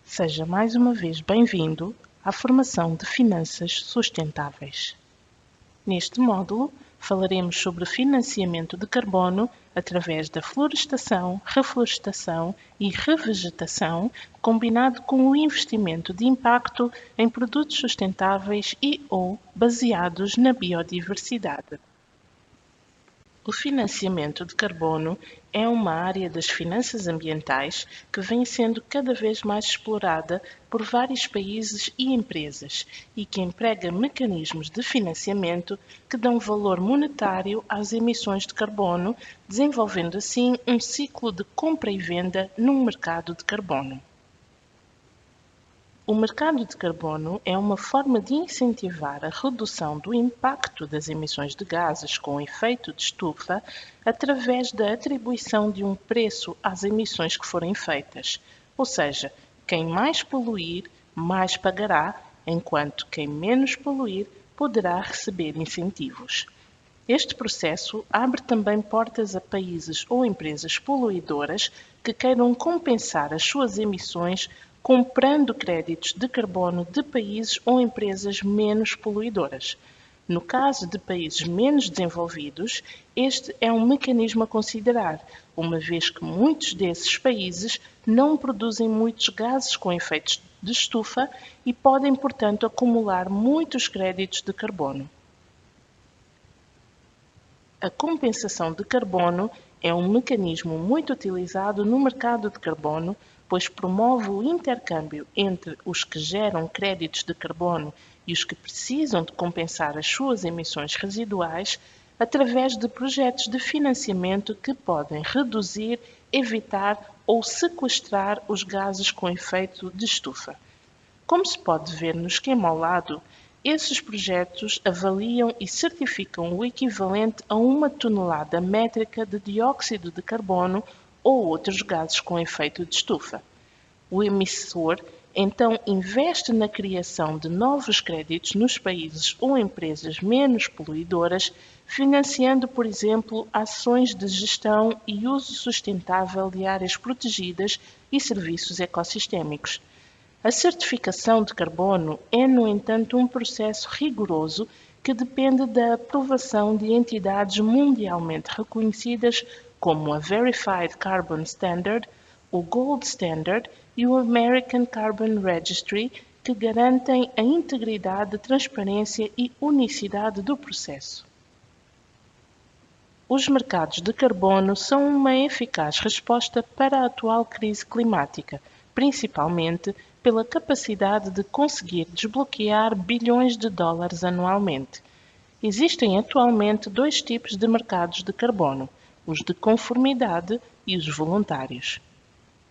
Seja mais uma vez bem-vindo à formação de Finanças Sustentáveis. Neste módulo, falaremos sobre financiamento de carbono através da florestação, reflorestação e revegetação, combinado com o investimento de impacto em produtos sustentáveis e/ou baseados na biodiversidade. O financiamento de carbono é uma área das finanças ambientais que vem sendo cada vez mais explorada por vários países e empresas e que emprega mecanismos de financiamento que dão valor monetário às emissões de carbono, desenvolvendo assim um ciclo de compra e venda num mercado de carbono. O mercado de carbono é uma forma de incentivar a redução do impacto das emissões de gases com efeito de estufa através da atribuição de um preço às emissões que forem feitas. Ou seja, quem mais poluir, mais pagará, enquanto quem menos poluir poderá receber incentivos. Este processo abre também portas a países ou empresas poluidoras que queiram compensar as suas emissões comprando créditos de carbono de países ou empresas menos poluidoras. No caso de países menos desenvolvidos, este é um mecanismo a considerar, uma vez que muitos desses países não produzem muitos gases com efeitos de estufa e podem, portanto, acumular muitos créditos de carbono. A compensação de carbono é um mecanismo muito utilizado no mercado de carbono, pois promove o intercâmbio entre os que geram créditos de carbono e os que precisam de compensar as suas emissões residuais através de projetos de financiamento que podem reduzir, evitar ou sequestrar os gases com efeito de estufa. Como se pode ver no esquema ao lado, esses projetos avaliam e certificam o equivalente a 1 tonelada métrica de dióxido de carbono ou outros gases com efeito de estufa. O emissor então investe na criação de novos créditos nos países ou empresas menos poluidoras, financiando, por exemplo, ações de gestão e uso sustentável de áreas protegidas e serviços ecossistêmicos. A certificação de carbono é, no entanto, um processo rigoroso que depende da aprovação de entidades mundialmente reconhecidas como a Verified Carbon Standard, o Gold Standard e o American Carbon Registry, que garantem a integridade, transparência e unicidade do processo. Os mercados de carbono são uma eficaz resposta para a atual crise climática, principalmente pela capacidade de conseguir desbloquear bilhões de dólares anualmente. Existem atualmente dois tipos de mercados de carbono, os de conformidade e os voluntários.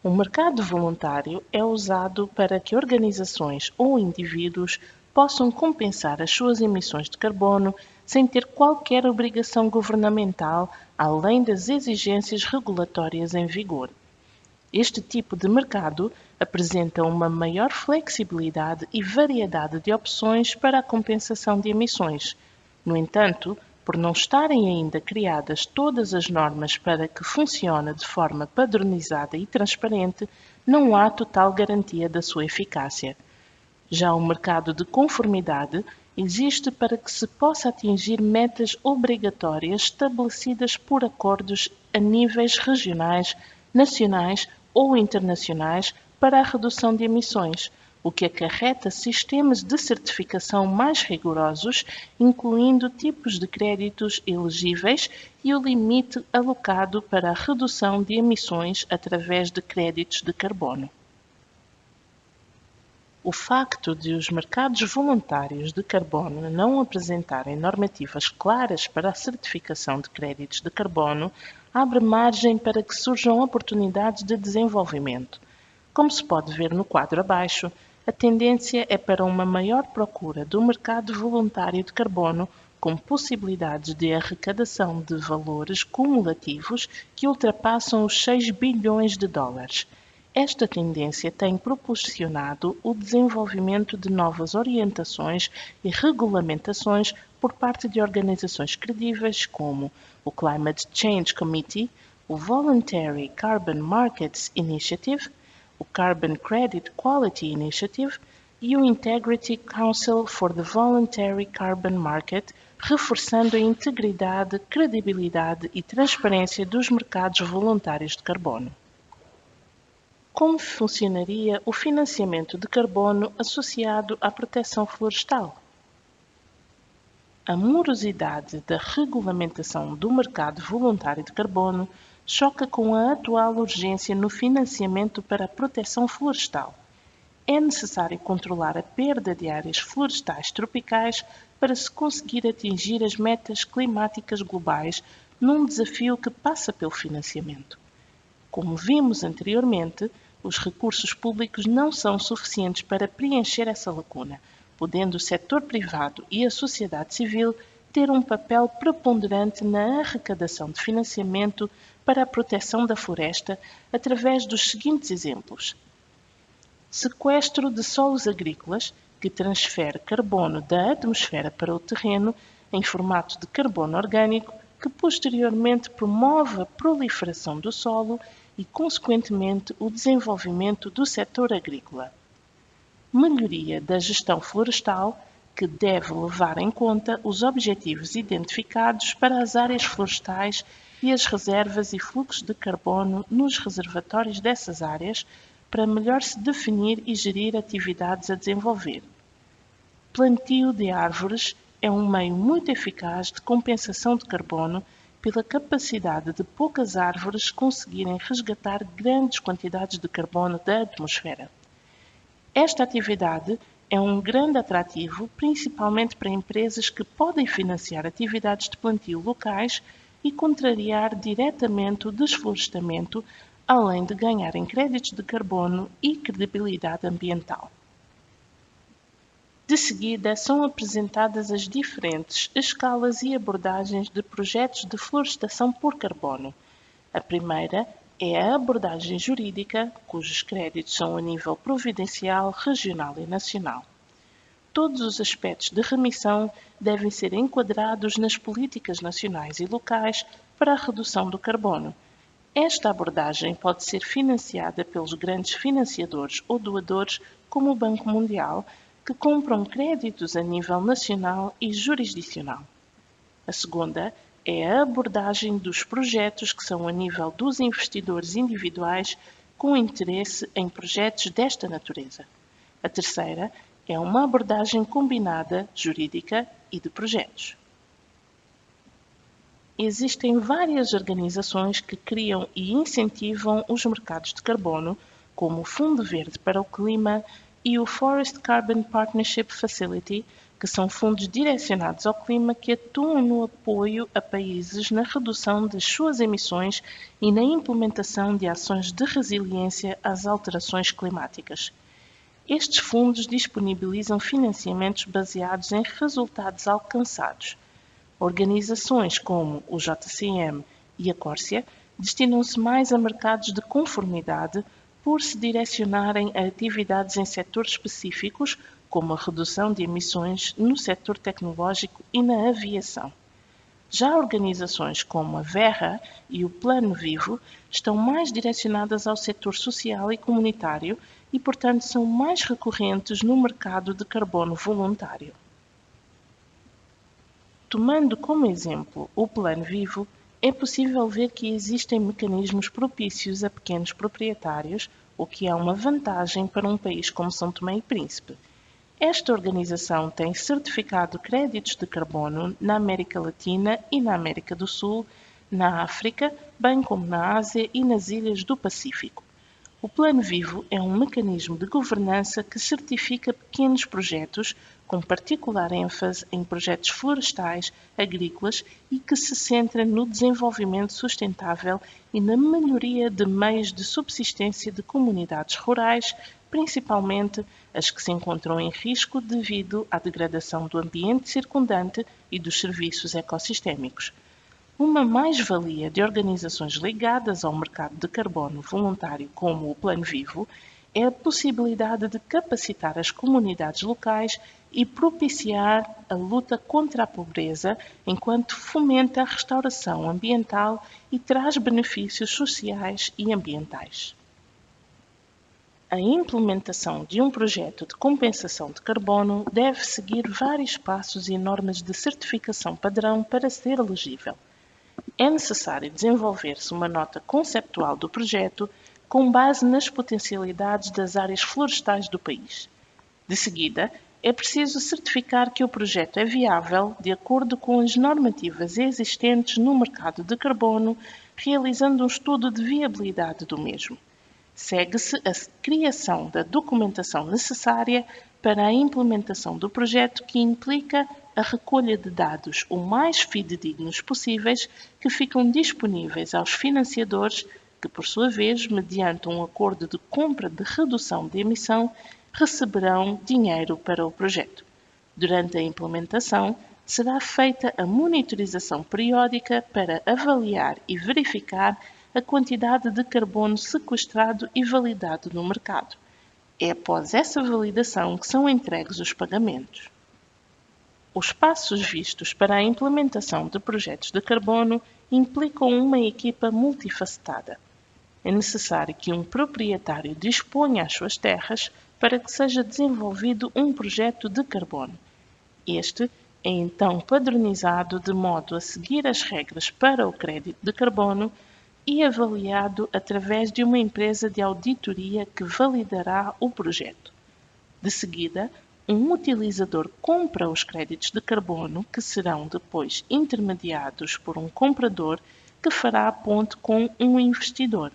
O mercado voluntário é usado para que organizações ou indivíduos possam compensar as suas emissões de carbono sem ter qualquer obrigação governamental, além das exigências regulatórias em vigor. Este tipo de mercado apresenta uma maior flexibilidade e variedade de opções para a compensação de emissões. No entanto, por não estarem ainda criadas todas as normas para que funcione de forma padronizada e transparente, não há total garantia da sua eficácia. Já o mercado de conformidade existe para que se possa atingir metas obrigatórias estabelecidas por acordos a níveis regionais, nacionais ou internacionais para a redução de emissões, o que acarreta sistemas de certificação mais rigorosos, incluindo tipos de créditos elegíveis e o limite alocado para a redução de emissões através de créditos de carbono. O facto de os mercados voluntários de carbono não apresentarem normativas claras para a certificação de créditos de carbono abre margem para que surjam oportunidades de desenvolvimento. Como se pode ver no quadro abaixo, a tendência é para uma maior procura do mercado voluntário de carbono, com possibilidades de arrecadação de valores cumulativos que ultrapassam os 6 bilhões de dólares. Esta tendência tem proporcionado o desenvolvimento de novas orientações e regulamentações por parte de organizações credíveis como o Climate Change Committee, o Voluntary Carbon Markets Initiative, o Carbon Credit Quality Initiative e o Integrity Council for the Voluntary Carbon Market, reforçando a integridade, credibilidade e transparência dos mercados voluntários de carbono. Como funcionaria o financiamento de carbono associado à proteção florestal? A morosidade da regulamentação do mercado voluntário de carbono choca com a atual urgência no financiamento para a proteção florestal. É necessário controlar a perda de áreas florestais tropicais para se conseguir atingir as metas climáticas globais num desafio que passa pelo financiamento. Como vimos anteriormente, os recursos públicos não são suficientes para preencher essa lacuna, podendo o setor privado e a sociedade civil ter um papel preponderante na arrecadação de financiamento para a proteção da floresta através dos seguintes exemplos: sequestro de solos agrícolas, que transfere carbono da atmosfera para o terreno em formato de carbono orgânico, que posteriormente promove a proliferação do solo e, consequentemente, o desenvolvimento do setor agrícola. Melhoria da gestão florestal, que deve levar em conta os objetivos identificados para as áreas florestais e as reservas e fluxos de carbono nos reservatórios dessas áreas, para melhor se definir e gerir atividades a desenvolver. Plantio de árvores é um meio muito eficaz de compensação de carbono pela capacidade de poucas árvores conseguirem resgatar grandes quantidades de carbono da atmosfera. Esta atividade é um grande atrativo, principalmente para empresas que podem financiar atividades de plantio locais e contrariar diretamente o desflorestamento, além de ganharem créditos de carbono e credibilidade ambiental. De seguida, são apresentadas as diferentes escalas e abordagens de projetos de florestação por carbono. A primeira é a abordagem jurídica, cujos créditos são a nível providencial, regional e nacional. Todos os aspectos de remissão devem ser enquadrados nas políticas nacionais e locais para a redução do carbono. Esta abordagem pode ser financiada pelos grandes financiadores ou doadores, como o Banco Mundial, que compram créditos a nível nacional e jurisdicional. A segunda é a abordagem dos projetos que são a nível dos investidores individuais com interesse em projetos desta natureza. A terceira é uma abordagem combinada, jurídica e de projetos. Existem várias organizações que criam e incentivam os mercados de carbono, como o Fundo Verde para o Clima e o Forest Carbon Partnership Facility, que são fundos direcionados ao clima que atuam no apoio a países na redução das suas emissões e na implementação de ações de resiliência às alterações climáticas. Estes fundos disponibilizam financiamentos baseados em resultados alcançados. Organizações como o JCM e a Corsia destinam-se mais a mercados de conformidade por se direcionarem a atividades em setores específicos, como a redução de emissões no setor tecnológico e na aviação. Já organizações como a Verra e o Plano Vivo estão mais direcionadas ao setor social e comunitário e, portanto, são mais recorrentes no mercado de carbono voluntário. Tomando como exemplo o Plano Vivo, é possível ver que existem mecanismos propícios a pequenos proprietários, o que é uma vantagem para um país como São Tomé e Príncipe. Esta organização tem certificado créditos de carbono na América Latina e na América do Sul, na África, bem como na Ásia e nas ilhas do Pacífico. O Plano Vivo é um mecanismo de governança que certifica pequenos projetos, com particular ênfase em projetos florestais, agrícolas e que se centra no desenvolvimento sustentável e na melhoria de meios de subsistência de comunidades rurais, principalmente as que se encontram em risco devido à degradação do ambiente circundante e dos serviços ecossistêmicos. Uma mais-valia de organizações ligadas ao mercado de carbono voluntário como o Plano Vivo é a possibilidade de capacitar as comunidades locais e propiciar a luta contra a pobreza, enquanto fomenta a restauração ambiental e traz benefícios sociais e ambientais. A implementação de um projeto de compensação de carbono deve seguir vários passos e normas de certificação padrão para ser elegível. É necessário desenvolver-se uma nota conceptual do projeto com base nas potencialidades das áreas florestais do país. De seguida, é preciso certificar que o projeto é viável de acordo com as normativas existentes no mercado de carbono, realizando um estudo de viabilidade do mesmo. Segue-se a criação da documentação necessária para a implementação do projeto, que implica a recolha de dados o mais fidedignos possíveis que ficam disponíveis aos financiadores, que, por sua vez, mediante um acordo de compra de redução de emissão, receberão dinheiro para o projeto. Durante a implementação, será feita a monitorização periódica para avaliar e verificar a quantidade de carbono sequestrado e validado no mercado. É após essa validação que são entregues os pagamentos. Os passos vistos para a implementação de projetos de carbono implicam uma equipa multifacetada. É necessário que um proprietário disponha as suas terras para que seja desenvolvido um projeto de carbono. Este é então padronizado de modo a seguir as regras para o crédito de carbono e avaliado através de uma empresa de auditoria que validará o projeto. De seguida, um utilizador compra os créditos de carbono, que serão depois intermediados por um comprador que fará a ponte com um investidor.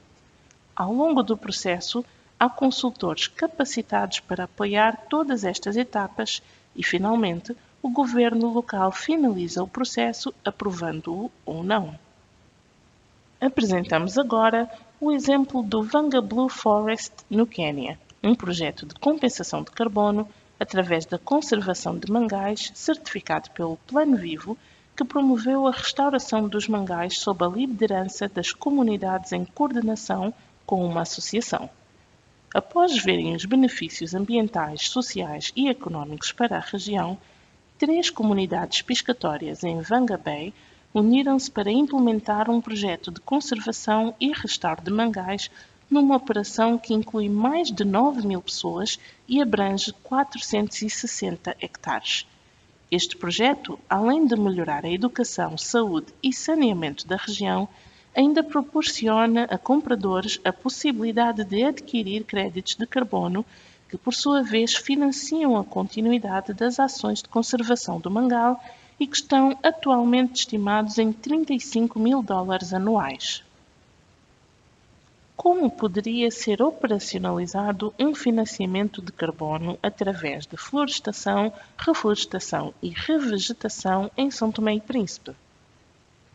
Ao longo do processo, há consultores capacitados para apoiar todas estas etapas e, finalmente, o governo local finaliza o processo, aprovando-o ou não. Apresentamos agora o exemplo do Vanga Blue Forest no Quênia, um projeto de compensação de carbono através da conservação de mangais certificado pelo Plano Vivo, que promoveu a restauração dos mangais sob a liderança das comunidades em coordenação com uma associação. Após verem os benefícios ambientais, sociais e económicos para a região, 3 comunidades pescatórias em Vanga Bay uniram-se para implementar um projeto de conservação e restauro de mangais numa operação que inclui mais de 9.000 pessoas e abrange 460 hectares. Este projeto, além de melhorar a educação, saúde e saneamento da região, ainda proporciona a compradores a possibilidade de adquirir créditos de carbono que, por sua vez, financiam a continuidade das ações de conservação do mangal e que estão atualmente estimados em $35.000 anuais. Como poderia ser operacionalizado um financiamento de carbono através de florestação, reflorestação e revegetação em São Tomé e Príncipe?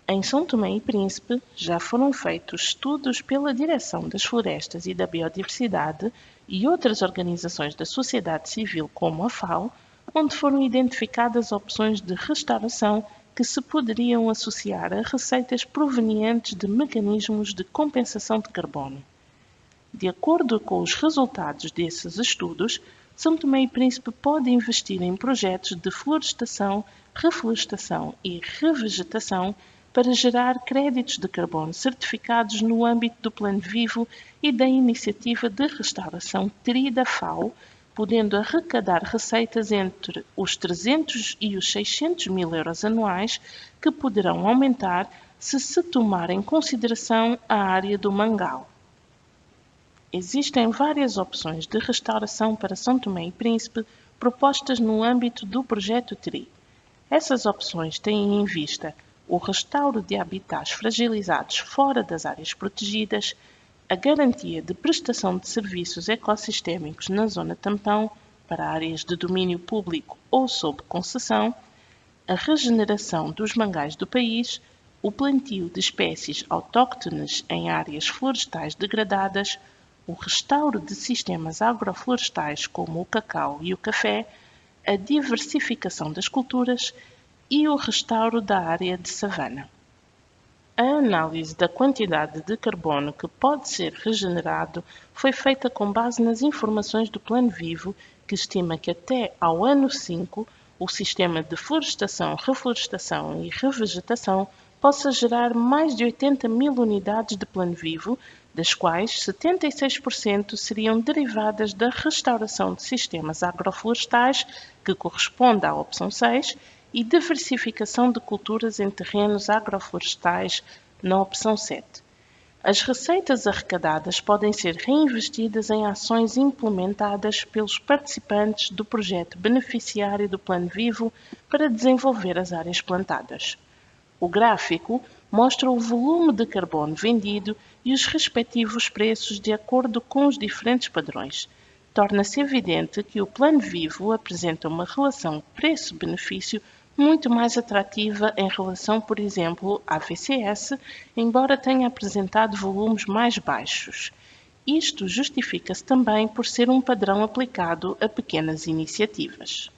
Em São Tomé e Príncipe, já foram feitos estudos pela Direção das Florestas e da Biodiversidade e outras organizações da sociedade civil, como a FAO, onde foram identificadas opções de restauração que se poderiam associar a receitas provenientes de mecanismos de compensação de carbono. De acordo com os resultados desses estudos, São Tomé e Príncipe pode investir em projetos de florestação, reflorestação e revegetação para gerar créditos de carbono certificados no âmbito do Plano Vivo e da Iniciativa de Restauração TRI da FAO, podendo arrecadar receitas entre os 300 e os 600 mil euros anuais, que poderão aumentar se tomar em consideração a área do mangal. Existem várias opções de restauração para São Tomé e Príncipe propostas no âmbito do projeto TRI. Essas opções têm em vista o restauro de habitats fragilizados fora das áreas protegidas, a garantia de prestação de serviços ecossistémicos na zona tampão para áreas de domínio público ou sob concessão, a regeneração dos mangais do país, o plantio de espécies autóctones em áreas florestais degradadas, o restauro de sistemas agroflorestais como o cacau e o café, a diversificação das culturas e o restauro da área de savana. A análise da quantidade de carbono que pode ser regenerado foi feita com base nas informações do Plano Vivo, que estima que até ao ano 5 o sistema de florestação, reflorestação e revegetação possa gerar mais de 80 mil unidades de Plano Vivo, das quais 76% seriam derivadas da restauração de sistemas agroflorestais, que corresponde à opção 6, e diversificação de culturas em terrenos agroflorestais, na opção 7. As receitas arrecadadas podem ser reinvestidas em ações implementadas pelos participantes do projeto beneficiário do Plano Vivo para desenvolver as áreas plantadas. O gráfico mostra o volume de carbono vendido e os respectivos preços de acordo com os diferentes padrões. Torna-se evidente que o Plano Vivo apresenta uma relação preço-benefício muito mais atrativa em relação, por exemplo, à VCS, embora tenha apresentado volumes mais baixos. Isto justifica-se também por ser um padrão aplicado a pequenas iniciativas.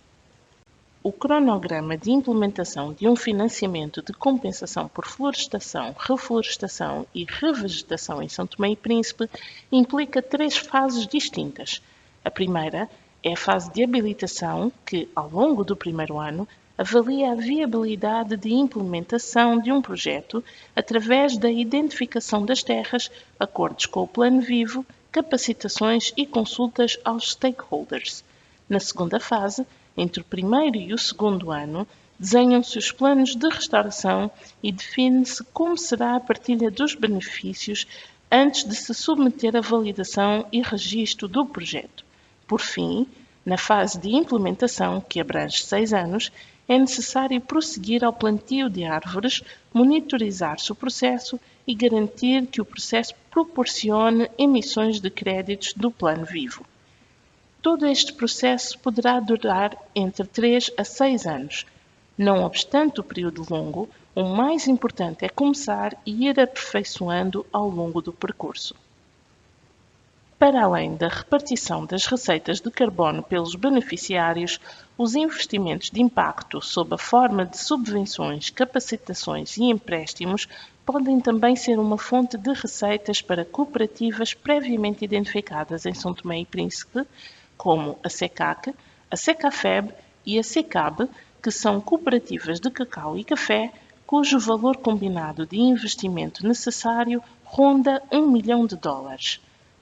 O cronograma de implementação de um financiamento de compensação por florestação, reflorestação e revegetação em São Tomé e Príncipe implica 3 fases distintas. A primeira é a fase de habilitação, que, ao longo do primeiro ano, avalia a viabilidade de implementação de um projeto através da identificação das terras, acordos com o Plano Vivo, capacitações e consultas aos stakeholders. Na segunda fase, entre o primeiro e o segundo ano, desenham-se os planos de restauração e define-se como será a partilha dos benefícios antes de se submeter à validação e registro do projeto. Por fim, na fase de implementação, que abrange 6 anos, é necessário prosseguir ao plantio de árvores, monitorizar-se o processo e garantir que o processo proporcione emissões de créditos do Plano Vivo. Todo este processo poderá durar entre 3 a 6 anos. Não obstante o período longo, o mais importante é começar e ir aperfeiçoando ao longo do percurso. Para além da repartição das receitas de carbono pelos beneficiários, os investimentos de impacto sob a forma de subvenções, capacitações e empréstimos podem também ser uma fonte de receitas para cooperativas previamente identificadas em São Tomé e Príncipe, como a SECAC, a SECAFEB e a SECAB, que são cooperativas de cacau e café, cujo valor combinado de investimento necessário ronda US$1 milhão.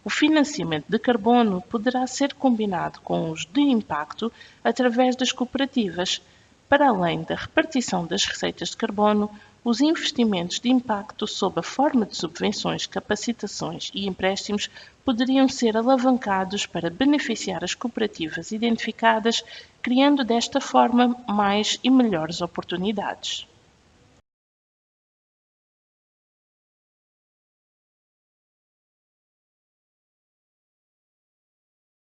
O financiamento de carbono poderá ser combinado com os de impacto através das cooperativas. Para além da repartição das receitas de carbono, os investimentos de impacto sob a forma de subvenções, capacitações e empréstimos poderiam ser alavancados para beneficiar as cooperativas identificadas, criando desta forma mais e melhores oportunidades.